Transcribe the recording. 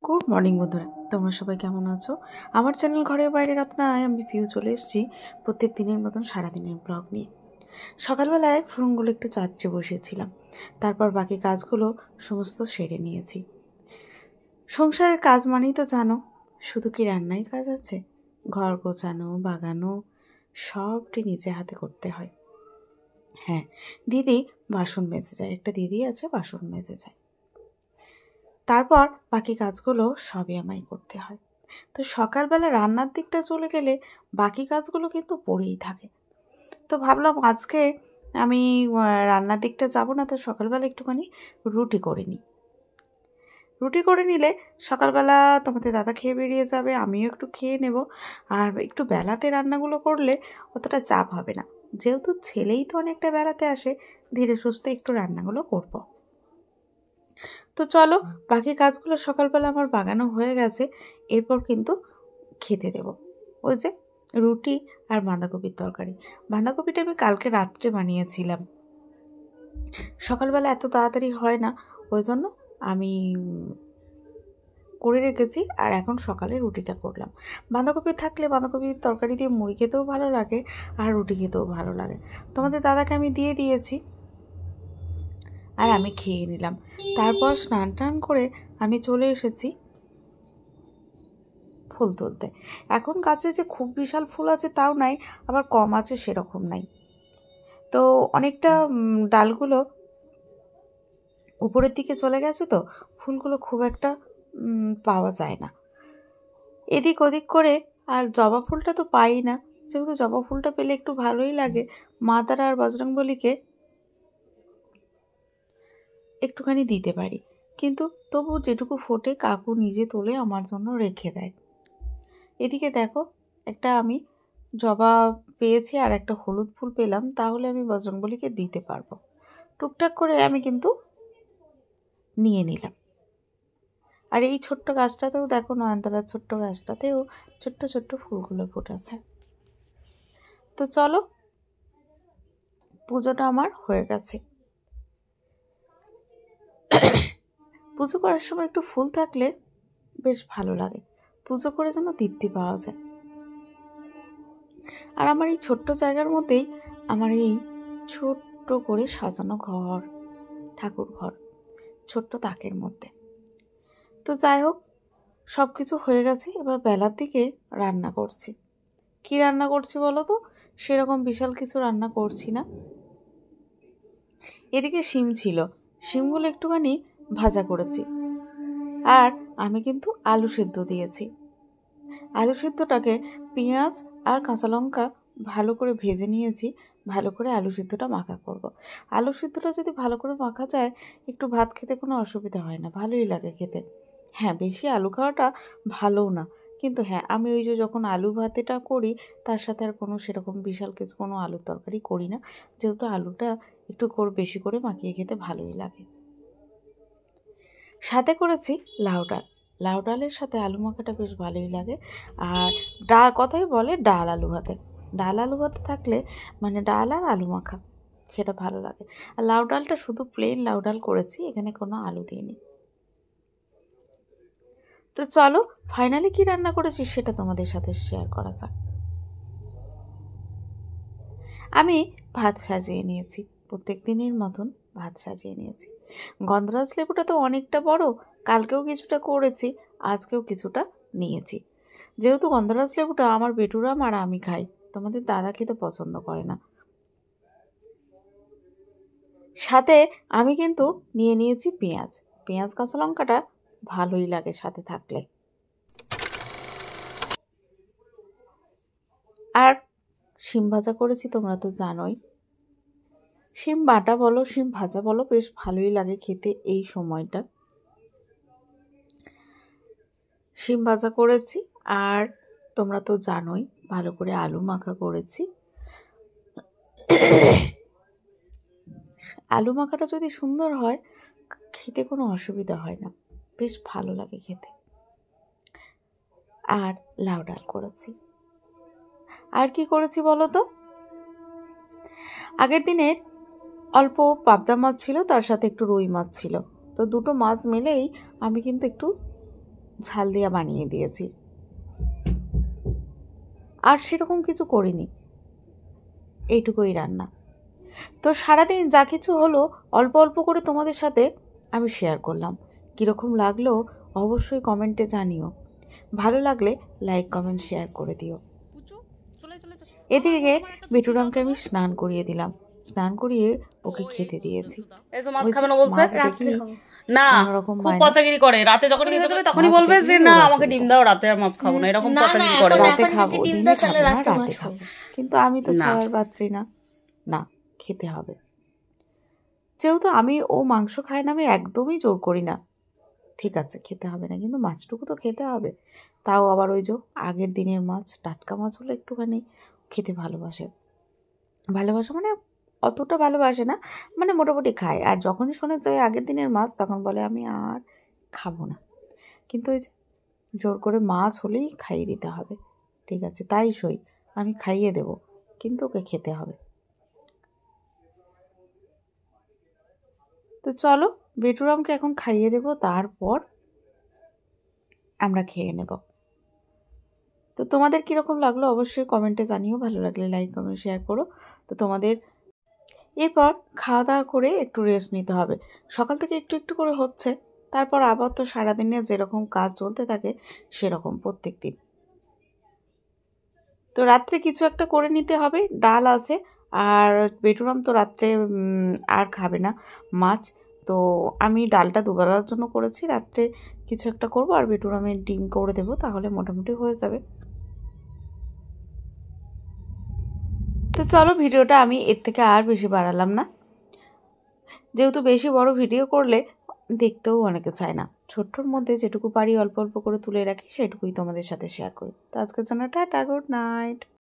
Good morning বন্ধুরা, তোমরা সবাই কেমন আছো? আমার চ্যানেল ঘরে বাইরে রাতনায় আমি পিউ চলে এসেছি প্রত্যেক দিনের মতন সারাদিনের ব্লগ নিয়ে। সকালবেলায় ফোনগুলো একটু চার্জে বসিয়েছিলাম, তারপর বাকি কাজগুলো সমস্ত সেরে নিয়েছি। সংসারের কাজ মানেই তো জানো, শুধু কি রান্নাই কাজ আছে? ঘর গোছানো, বাগানো সবটি নিজে হাতে করতে হয়। হ্যাঁ, দিদি বাসন মেজে যায়, একটা দিদি আছে বাসন মেজে যায়, তারপর বাকি কাজগুলো সবই আমায় করতে হয়। তো সকালবেলা রান্নার দিকটা চলে গেলে বাকি কাজগুলো কিন্তু পড়েই থাকে। তো ভাবলাম আজকে আমি রান্নার দিকটা যাব না, তো সকালবেলা একটুখানি রুটি করে নিই। রুটি করে নিলে সকালবেলা তোমাদের দাদা খেয়ে বেরিয়ে যাবে, আমিও একটু খেয়ে নেব। আর একটু বেলাতে রান্নাগুলো করলে অতটা চাপ হবে না, যেহেতু ছেলেই তো অনেকটা বেলাতে আসে, ধীরে সুস্থে একটু রান্নাগুলো করব। তো চলো, বাকি কাজগুলো সকালবেলা আমার বাগানো হয়ে গেছে। এরপর কিন্তু খেতে দেব ওই যে রুটি আর বাঁধাকপির তরকারি। বাঁধাকপিটা আমি কালকে রাত্রে বানিয়েছিলাম, সকালবেলা এত তাড়াতাড়ি হয় না, ওই জন্য আমি করে রেখেছি। আর এখন সকালে রুটিটা করলাম। বাঁধাকপি থাকলে বাঁধাকপির তরকারি দিয়ে মুড়ি খেতেও ভালো লাগে, আর রুটি খেতেও ভালো লাগে। তোমাদের দাদাকে আমি দিয়ে দিয়েছি, আর আমি খেয়ে নিলাম। তারপর স্নান টান করে আমি চলে এসেছি ফুল তুলতে। এখন গাছে যে খুব বিশাল ফুল আছে তাও নাই, আবার কম আছে সেরকম নাই। তো অনেকটা ডালগুলো উপরের দিকে চলে গেছে, তো ফুলগুলো খুব একটা পাওয়া যায় না। এদিক ওদিক করে আর জবা ফুলটা তো পাই না, যেহেতু জবা ফুলটা পেলে একটু ভালোই লাগে। মা তারা আর বজরংবলীকে একটুখানি দিতে পারি, কিন্তু তবু যেটুকু ফোটে কাকু নিজে তোলে আমার জন্য রেখে দেয়। এদিকে দেখো, একটা আমি জবা পেয়েছি আর একটা হলুদ ফুল পেলাম, তাহলে আমি বজরংবলীকে দিতে পারবো। টুকটাক করে আমি কিন্তু নিয়ে নিলাম। আর এই ছোট্ট গাছটাতেও দেখো, নয়নতারার ছোট্ট গাছটাতেও ছোট্ট ছোট্ট ফুলগুলো ফুটেছে। তো চলো, পুজোটা আমার হয়ে গেছে। পুজো করার সময় একটু ফুল থাকলে বেশ ভালো লাগে, পুজো করে যেন তৃপ্তি পাওয়া যায়। আর আমার এই ছোট্ট জায়গার মধ্যেই আমার এই ছোট্ট করে সাজানো ঘর, ঠাকুর ঘর, ছোট্ট তাকের মধ্যে। তো যাই হোক, সব কিছু হয়ে গেছে। এবার বেলার দিকে রান্না করছি। কি রান্না করছি বলো তো? সেরকম বিশাল কিছু রান্না করছি না। এদিকে শিম ছিল, শিমগুলো একটুখানি ভাজা করেছি। আর আমি কিন্তু আলু সেদ্ধ দিয়েছি। আলু সেদ্ধটাকে পেঁয়াজ আর কাঁচা লঙ্কা ভালো করে ভেজে নিয়েছি। ভালো করে আলু সিদ্ধটা মাখা করব। আলু সিদ্ধটা যদি ভালো করে মাখা যায়, একটু ভাত খেতে কোনো অসুবিধা হয় না, ভালোই লাগে খেতে। হ্যাঁ, বেশি আলু খাওয়াটা ভালোও না, কিন্তু হ্যাঁ, আমি ওই যে যখন আলু ভাতেটা করি তার সাথে আর কোনো সেরকম বিশাল কিছু কোনো আলুর তরকারি করি না, যেহেতু আলুটা একটু বেশি করে মাখিয়ে খেতে ভালোই লাগে। সাথে করেছি লাউ ডাল। লাউ ডালের সাথে আলু মাখাটা বেশ ভালোই লাগে। আর ডাল, কথাই বলে ডাল আলু ভাতে, ডাল আলু ভাতে থাকলে মানে ডাল আর আলু মাখা, সেটা ভালো লাগে। আর লাউ ডালটা শুধু প্লেন লাউ ডাল করেছি, এখানে কোনো আলু দিইনি। তো চলো, ফাইনালি কি রান্না করেছি সেটা তোমাদের সাথে শেয়ার করা যাক। আমি ভাত সাজিয়ে নিয়েছি, প্রত্যেক দিনের মতন ভাত সাজিয়ে নিয়েছি। গন্ধরাজ লেবুটা তো অনেকটা বড়, কালকেও কিছুটা করেছি, আজকেও কিছুটা নিয়েছি। যেহেতু গন্ধরাজ লেবুটা আমার বেটুরাম আর আমি খাই, তোমাদের দাদা খেতে পছন্দ করে না। সাথে আমি কিন্তু নিয়ে নিয়েছি পেঁয়াজ। পেঁয়াজ কাঁচা লঙ্কাটা ভালোই লাগে সাথে থাকলে। আর শিম ভাজা করেছি, তোমরা তো জানোই। শিম বাটা বলো, শিম ভাজা বলো, বেশ ভালোই লাগে খেতে এই সময়টা। শিম ভাজা করেছি, আর তোমরা তো জানোই ভালো করে আলু মাখা করেছি। আলু মাখাটা যদি সুন্দর হয়, খেতে কোনো অসুবিধা হয় না, বেশ ভালো লাগে খেতে। আর লাউ ডাল করেছি। আর কি করেছি বলো তো? আগের দিনের অল্প পাবদা মাছ ছিল, তার সাথে একটু রুই মাছ ছিল, তো দুটো মাছ মিলেই আমি কিন্তু একটু ঝাল দিয়া বানিয়ে দিয়েছি, আর সেরকম কিছু করিনি, এইটুকুই রান্না। তো সারাদিন যা কিছু হলো অল্প অল্প করে তোমাদের সাথে আমি শেয়ার করলাম। কীরকম লাগলো অবশ্যই কমেন্টে জানিও, ভালো লাগলে লাইক কমেন্ট শেয়ার করে দিও। এদিকে বেটুরামকে আমি স্নান করিয়ে দিলাম, স্নান করিয়ে ওকে খেতে দিয়েছি। না খুব পচাগিরি করে, রাতে যখন খেতে যাবে তখনই বলবে যে না আমাকে ডিম দাও, রাতে আর মাছ খাবো না, এরকম পচাগিরি করে। রাতে খাবো, দিনে খাবো না, রাতে খাবো। কিন্তু আমি তো ছাড়ার পাত্রী না, না খেতে হবে। যেহেতু ও মাংস খায় না, আমি একদমই জোর করি না, ঠিক আছে খেতে হবে না, কিন্তু মাছটুকু তো খেতে হবে। তাও আবার ওই যে আগের দিনের মাছ, টাটকা মাছ হলে একটুখানি খেতে ভালোবাসে মানে অতটা ভালোবাসে না, মানে মোটামুটি খায়। আর যখনই শোনে যে আগের দিনের মাছ, তখন বলে আমি আর খাবো না। কিন্তু ওই যে জোর করে মাছ হলেই খাইয়ে দিতে হবে, ঠিক আছে তাই সই, আমি খাইয়ে দেব, কিন্তু ওকে খেতে হবে। তো চলো বেটুরামকে এখন খাইয়ে দেব, তারপর আমরা খেয়ে নেব। তো তোমাদের কীরকম লাগলো অবশ্যই কমেন্টে জানিও, ভালো লাগলে লাইক কমেন্ট শেয়ার করো। তো তোমাদের এরপর খাওয়া দাওয়া করে একটু রেস্ট নিতে হবে। সকাল থেকে একটু একটু করে হচ্ছে, তারপর আবার তো সারাদিনে যেরকম কাজ চলতে থাকে সেরকম প্রত্যেক দিন। তো রাত্রে কিছু একটা করে নিতে হবে, ডাল আছে, আর বেটুরাম তো রাত্রে আর খাবে না মাছ, তো আমি ডালটা দুবেলার জন্য করেছি, রাত্রে কিছু একটা করব আর বেটুরামের ডিম করে দেবো, তাহলে মোটামুটি হয়ে যাবে। তো চলো ভিডিওটা আমি এর থেকে আর বেশি বাড়ালাম না, যেহেতু বেশি বড় ভিডিও করলে দেখতেও অনেকে চায় না। ছোট্টর মধ্যে যেটুকু পারি অল্প অল্প করে তুলে রাখি, সেটুকুই তোমাদের সাথে শেয়ার করি। তো আজকের জন্য টাটা, গুড নাইট।